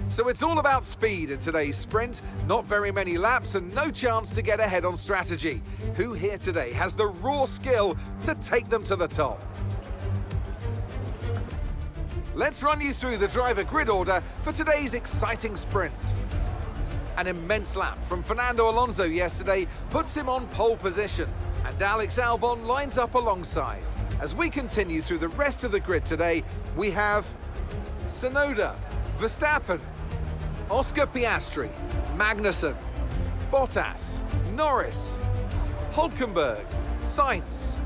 So it's all about speed in today's sprint. Not very many laps and no chance to get ahead on strategy. Who here today has the raw skill to take them to the top? Let's run you through the driver grid order for today's exciting sprint. An immense lap from Fernando Alonso yesterday puts him on pole position, and Alex Albon lines up alongside. As we continue through the rest of the grid today, we have Tsunoda, Verstappen, Oscar Piastri, Magnussen, Bottas, Norris, Hülkenberg, Sainz,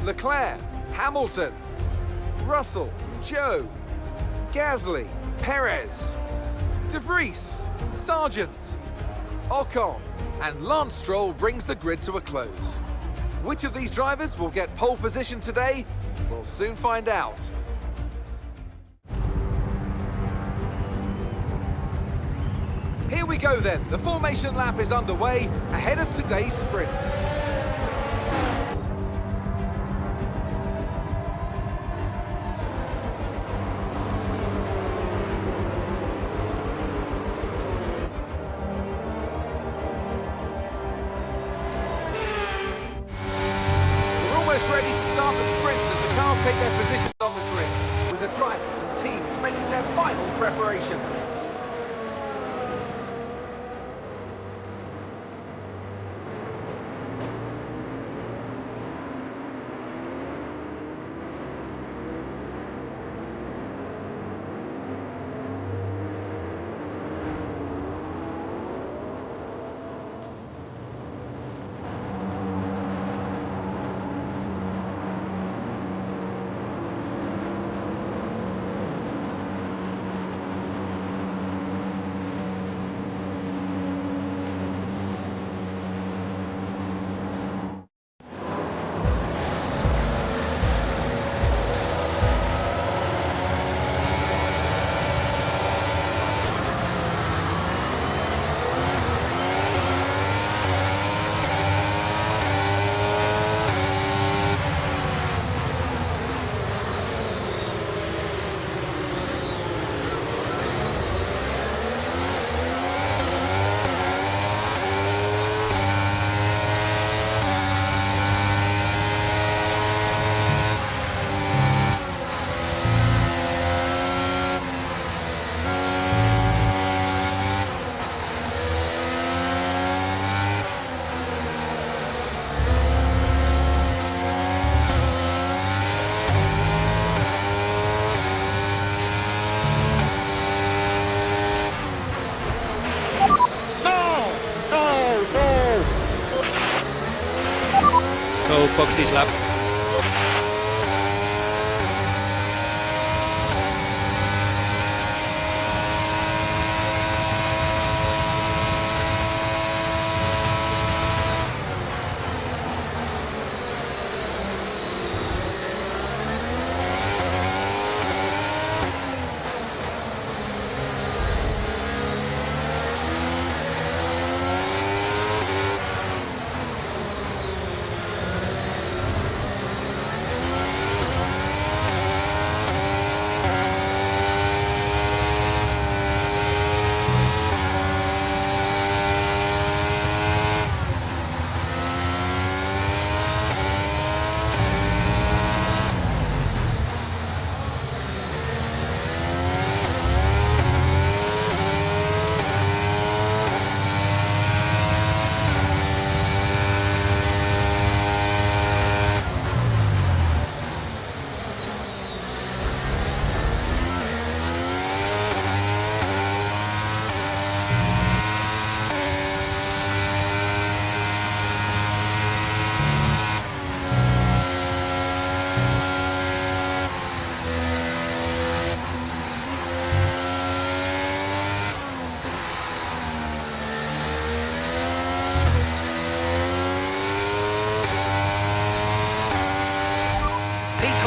Leclerc, Hamilton, Russell, Joe, Gasly, Perez, De Vries, Sargent, Ocon, and Lance Stroll brings the grid to a close. Which of these drivers will get pole position today? We'll soon find out. Here we go then, the formation lap is underway ahead of today's sprint. Ready to start the sprint as the cars take their positions on the grid, with the drivers and teams making their final preparations. Oh, box this lap.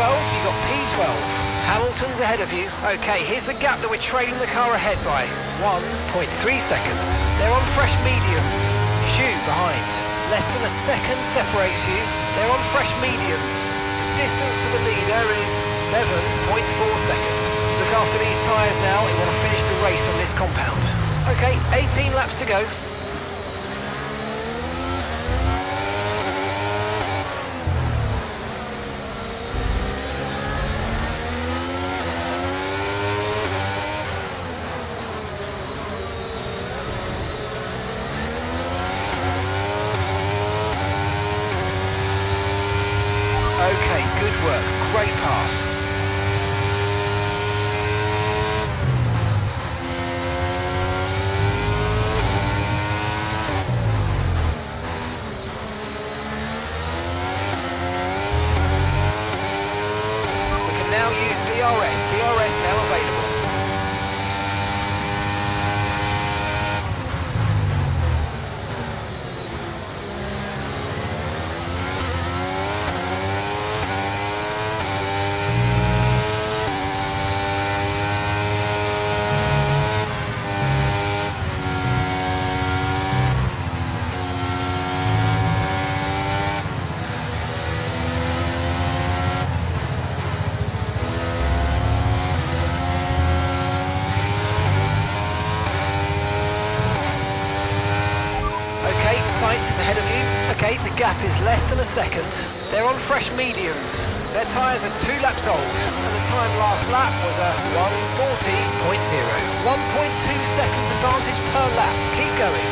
You've got P12. Hamilton's ahead of you. Okay, here's the gap that we're trailing the car ahead by. 1.3 seconds. They're on fresh mediums. Xu behind. Less than a second separates you. They're on fresh mediums. Distance to the leader is 7.4 seconds. Look after these tyres now. You want to finish the race on this compound. Okay, 18 laps to go. Okay, good work. Great pass. We can now use DRS. DRS now available. Sainz is ahead of you. Okay, the gap is less than a second. They're on fresh mediums. Their tyres are 2 laps old, and the time last lap was a 1:40.0. 1.2 seconds advantage per lap. Keep going.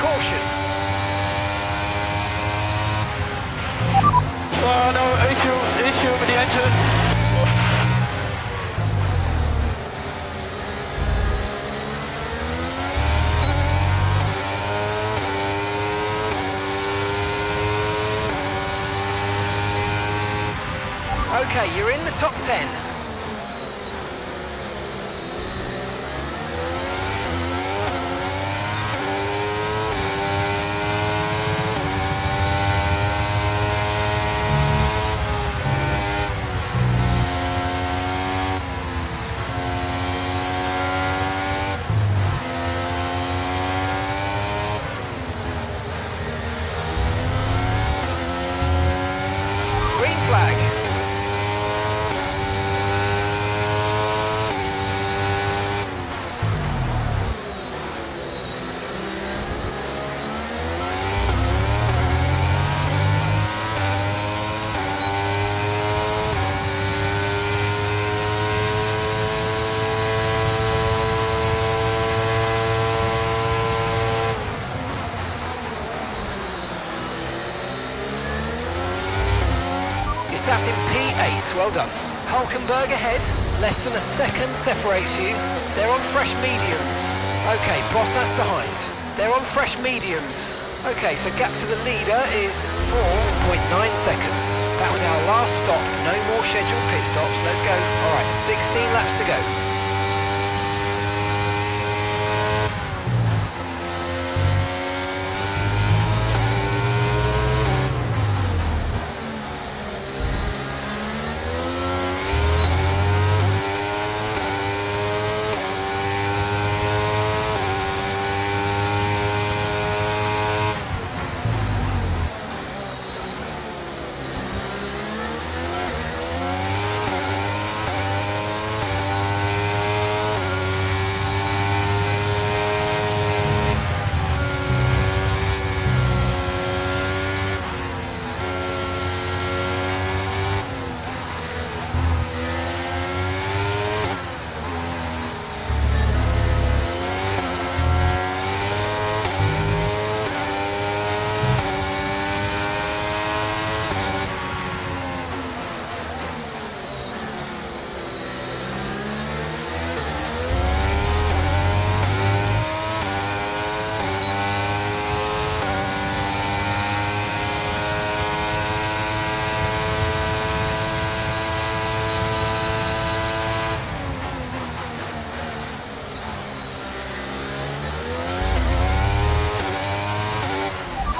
Caution. Oh no, issue with the engine. Okay, you're in the top 10. Green flag. Sat in P8, well done. Hulkenberg ahead, less than a second separates you. They're on fresh mediums. Okay, Bottas behind. They're on fresh mediums. Okay, so gap to the leader is 4.9 seconds. That was our last stop, no more scheduled pit stops. Let's go. All right, 16 laps to go.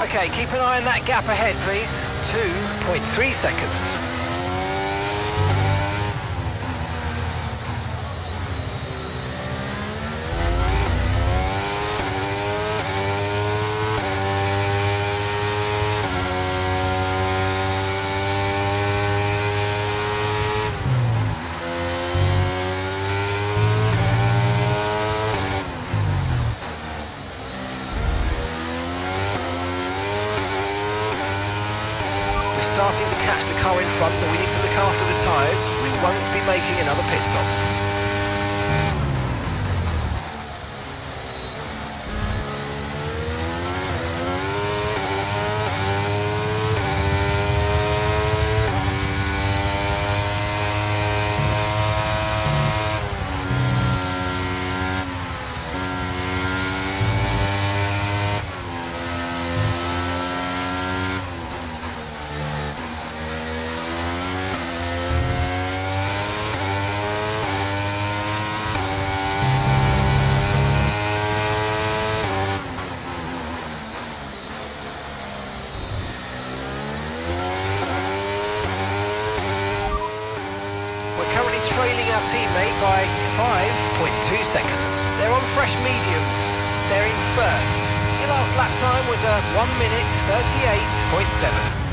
Okay, keep an eye on that gap ahead, please. 2.3 seconds. Starting to catch the car in front, but we need to look after the tyres. We won't be making another pit stop. Trailing our teammate by 5.2 seconds. They're on fresh mediums. They're in first. Your last lap time was a 1 minute 38.7.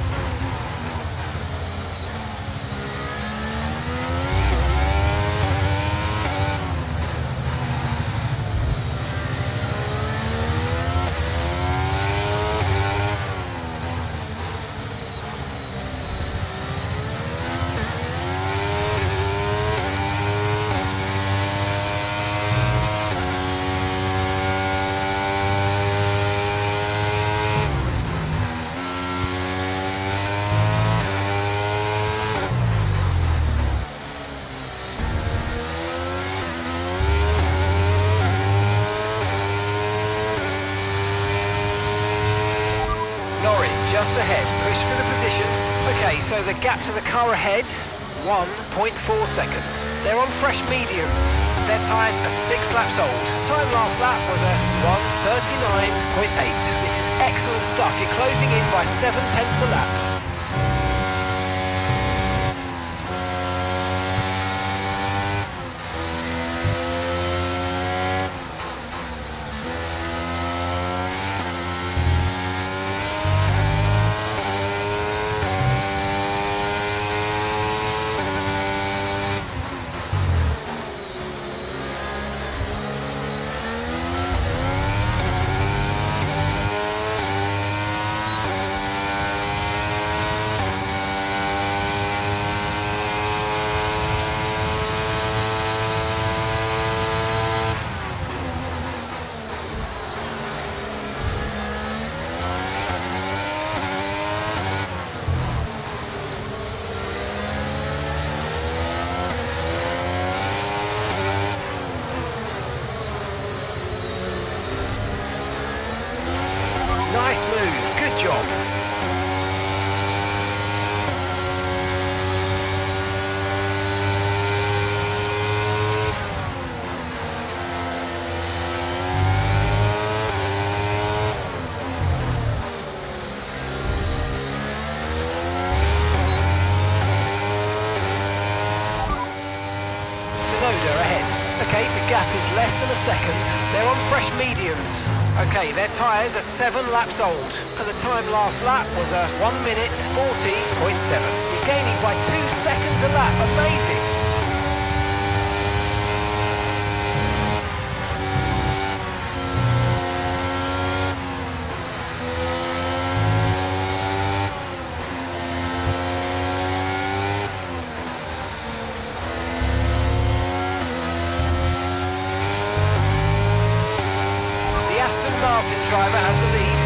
Just ahead, push for the position. Okay, so the gap to the car ahead, 1.4 seconds. They're on fresh mediums. Their tyres are 6 laps old. Time last lap was a 1:39.8. This is excellent stuff. You're closing in by 7/10 a lap. Nice move, good job. Okay, the gap is less than a second. They're on fresh mediums. Okay, their tyres are 7 laps old. And the time last lap was a 1 minute 40.7. You're gaining by 2 seconds a lap. Amazing. Martin driver has the lead.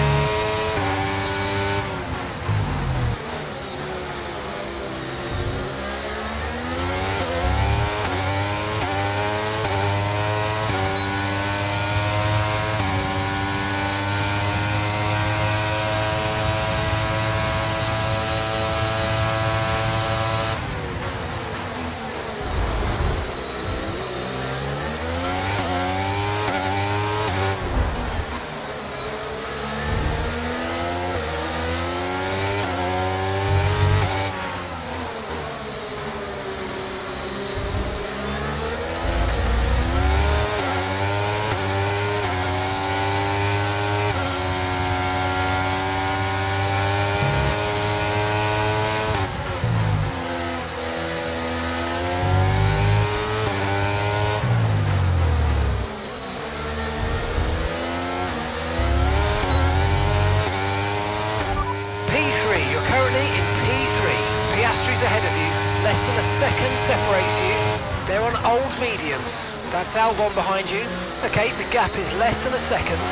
than a second separates you. They're on old mediums. That's Albon behind you. Okay, the gap is less than a second.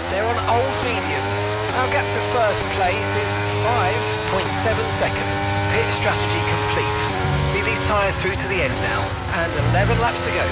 They're on old mediums. Our gap to first place is 5.7 seconds. Pit strategy complete. See these tyres through to the end now. And 11 laps to go.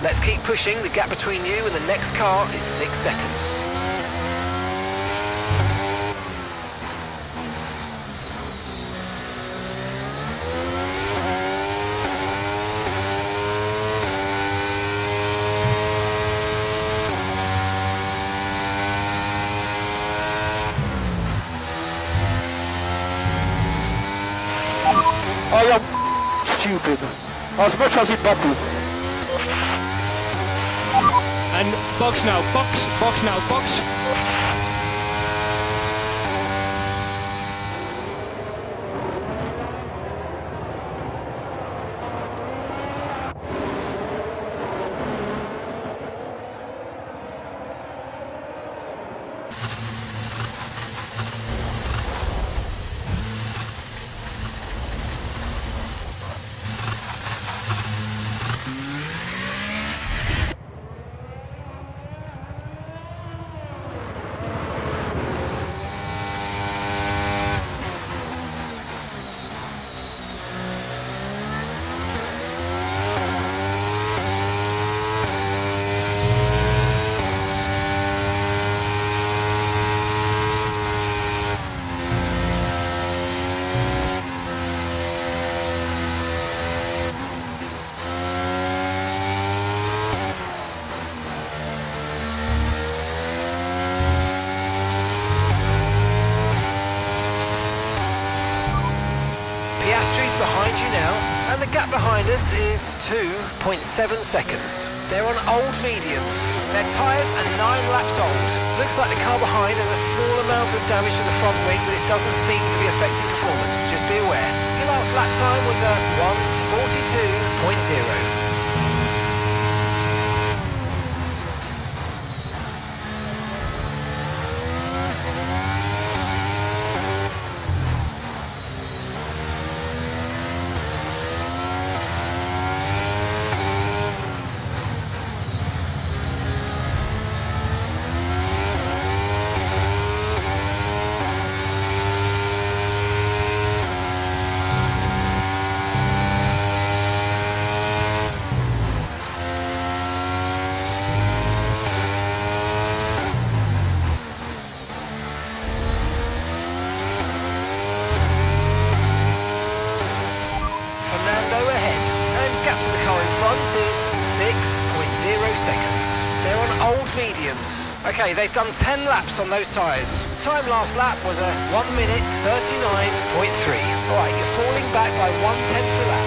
Let's keep pushing. The gap between you and the next car is 6 seconds. I am stupid. As much as it bubble. And box now, box now, box. Behind you now, and the gap behind us is 2.7 seconds. They're on old mediums. Their tyres are 9 laps old. Looks like the car behind has a small amount of damage to the front wing, but it doesn't seem to be affecting performance. Just be aware. Your last lap time was a 1:42.0. Seconds. They're on old mediums. Okay, they've done 10 laps on those tyres. Time last lap was a 1:39.3. Alright, you're falling back by 1/10 a lap.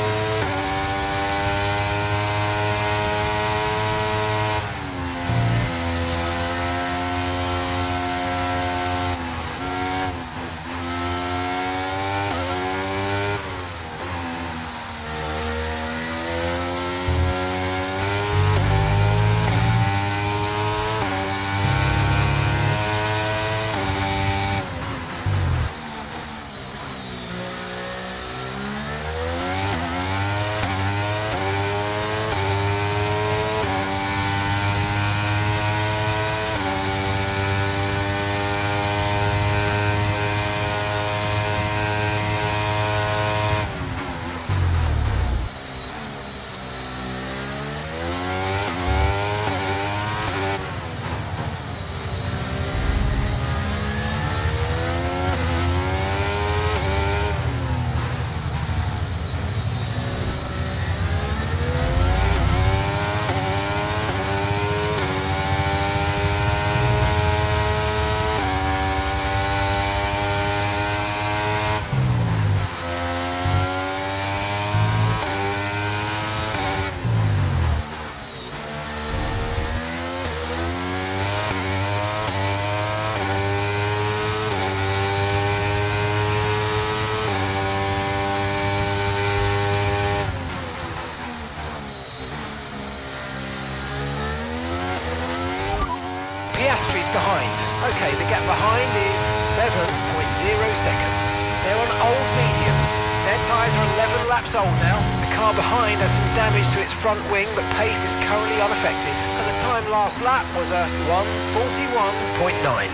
Piastri's behind. Okay, the gap behind is 7.0 seconds. They're on old mediums. Their tyres are 11 laps old now. The car behind has some damage to its front wing, but pace is currently unaffected. And the time last lap was a 1:41.9.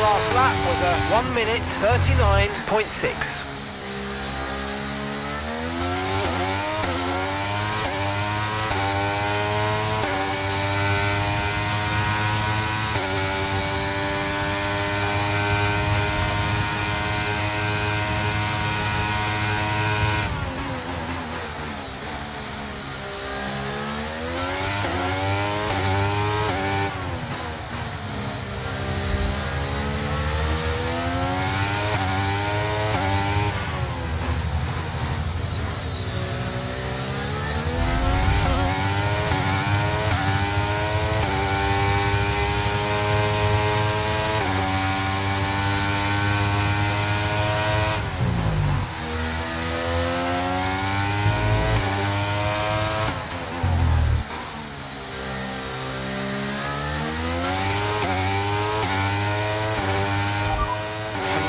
Last lap was a 1:39.6.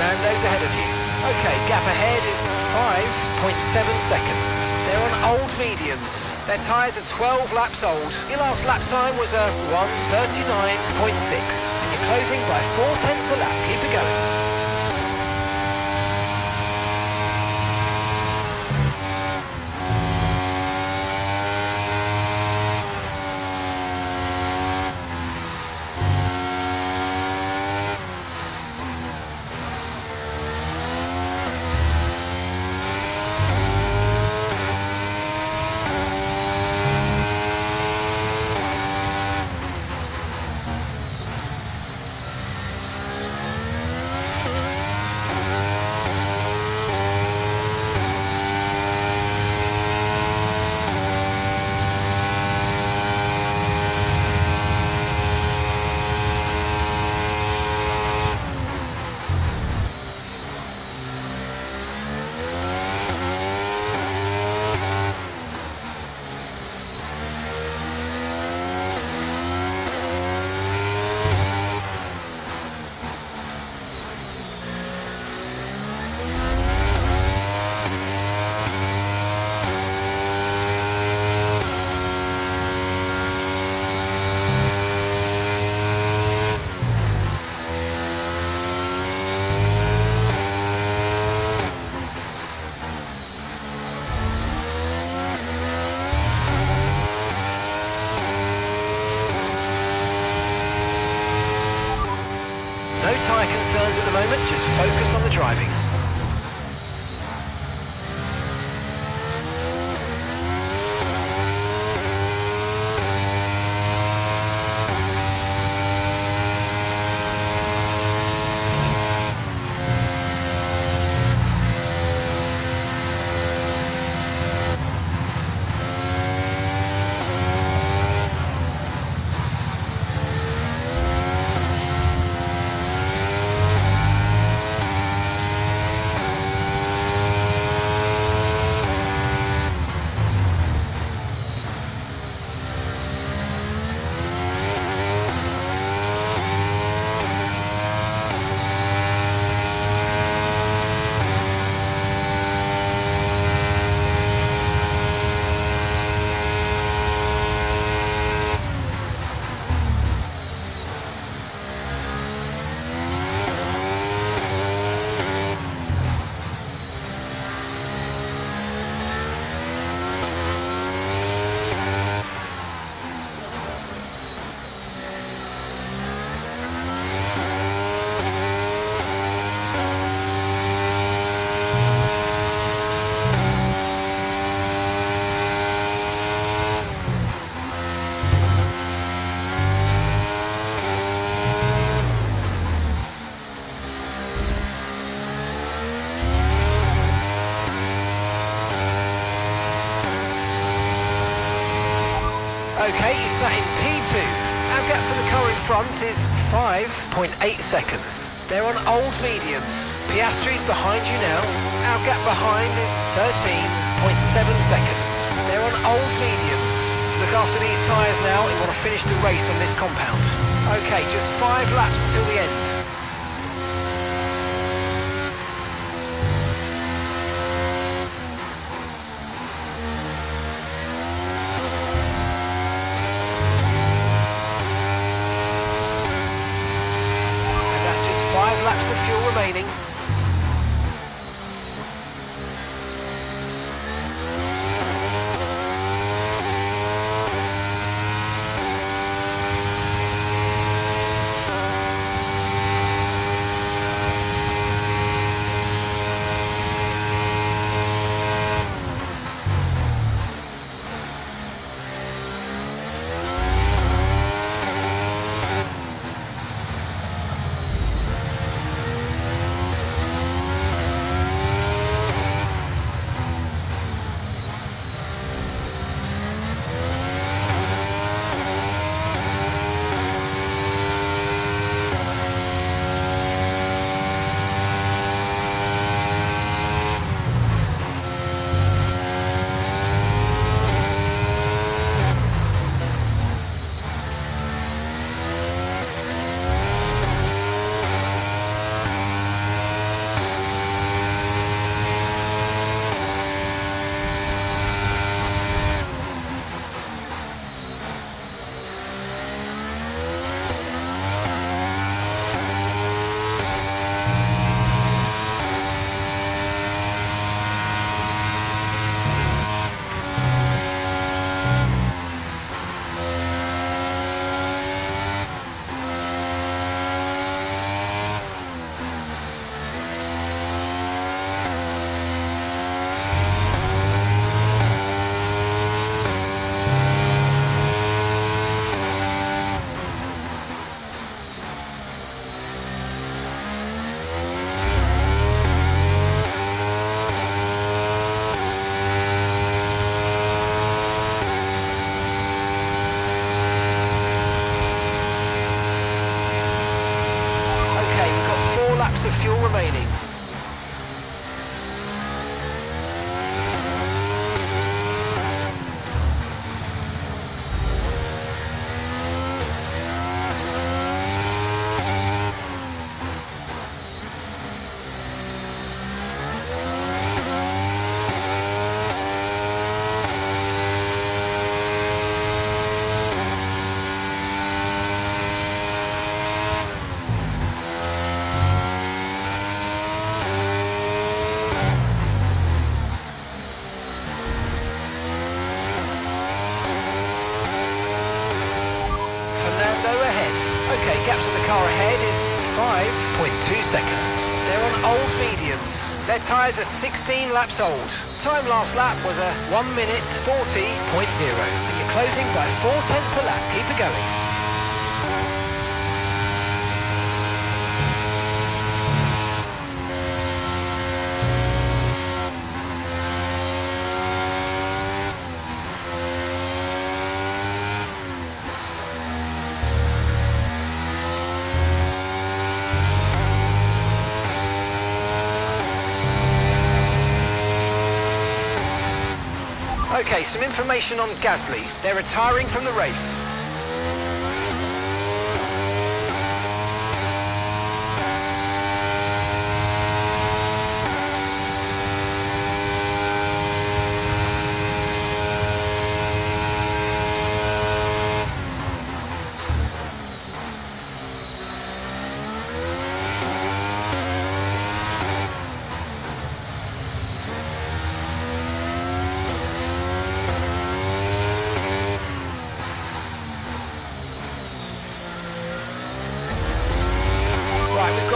Nando's ahead of you. Okay, gap ahead is 5.7 seconds. They're on old mediums. Their tyres are 12 laps old. Your last lap time was a 1:39.6. And you're closing by 0.4 a lap. Keep it going. No tyre concerns at the moment, just focus on the driving. Okay, he's sat in P2. Our gap to the car in front is 5.8 seconds. They're on old mediums. Piastri's behind you now. Our gap behind is 13.7 seconds. They're on old mediums. Look after these tyres now. We want to finish the race on this compound. Okay, just 5 laps until the end. And that's just 5 laps of fuel remaining. Of fuel remaining. Okay, gaps in the car ahead is 5.2 seconds. They're on old mediums. Their tyres are 16 laps old. Time last lap was a 1 minute 40.0. And you're closing by 4/10 a lap. Keep it going. Okay, some information on Gasly. They're retiring from the race.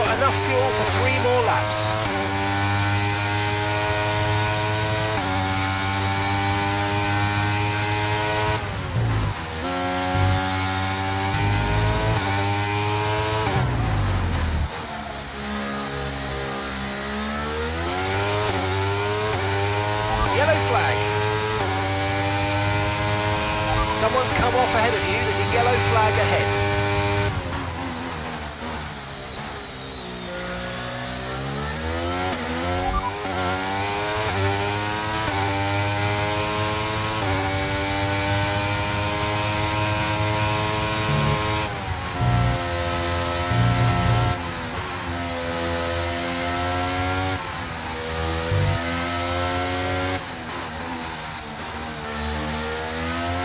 Enough fuel for 3 more laps. Yellow flag. So Someone's come off ahead of you. There's a yellow flag ahead.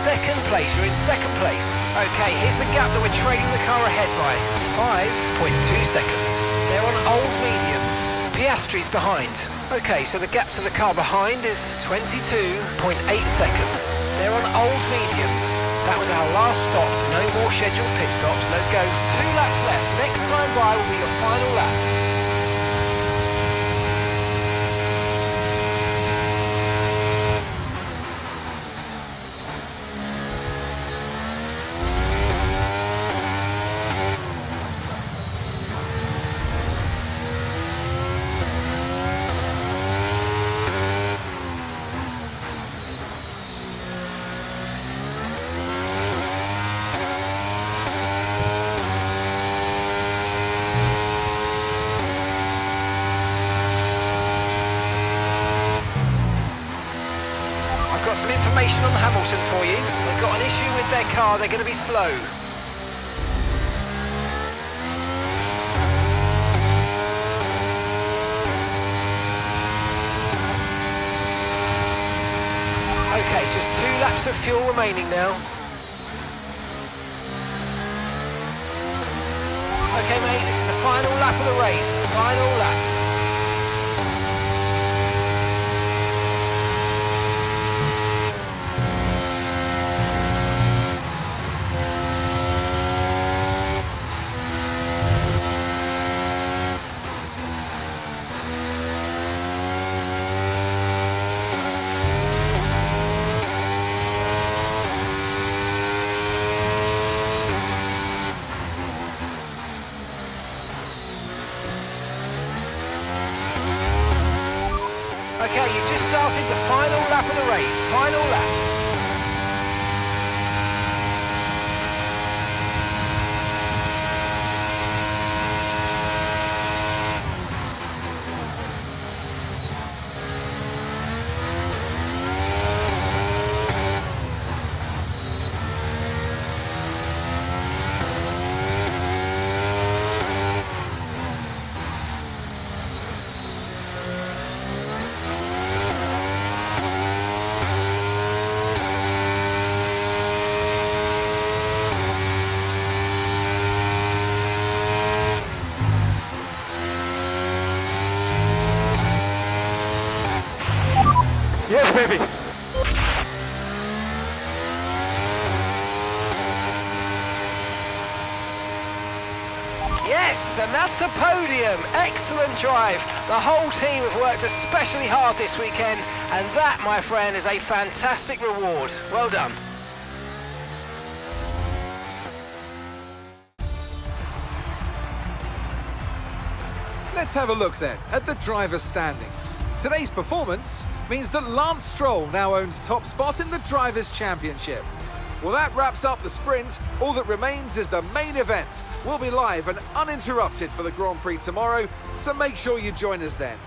Second place, you're in second place. Okay, here's the gap that we're trailing the car ahead by. 5.2 seconds. They're on old mediums. Piastri's behind. Okay, so the gap to the car behind is 22.8 seconds. They're on old mediums. That was our last stop. No more scheduled pit stops. Let's go. 2 laps left. Next time by will be your final lap. Got some information on Hamilton for you. They've got an issue with their car, they're going to be slow. Okay, just 2 laps of fuel remaining now. Okay mate, this is the final lap of the race. Final lap. Okay, you've just started the final lap of the race. Final lap. Yes, baby. Yes, and that's a podium. Excellent drive. The whole team have worked especially hard this weekend, and that, my friend, is a fantastic reward. Well done. Let's have a look then at the driver's standings. Today's performance means that Lance Stroll now owns top spot in the Drivers' Championship. Well, that wraps up the sprint. All that remains is the main event. We'll be live and uninterrupted for the Grand Prix tomorrow, so make sure you join us then.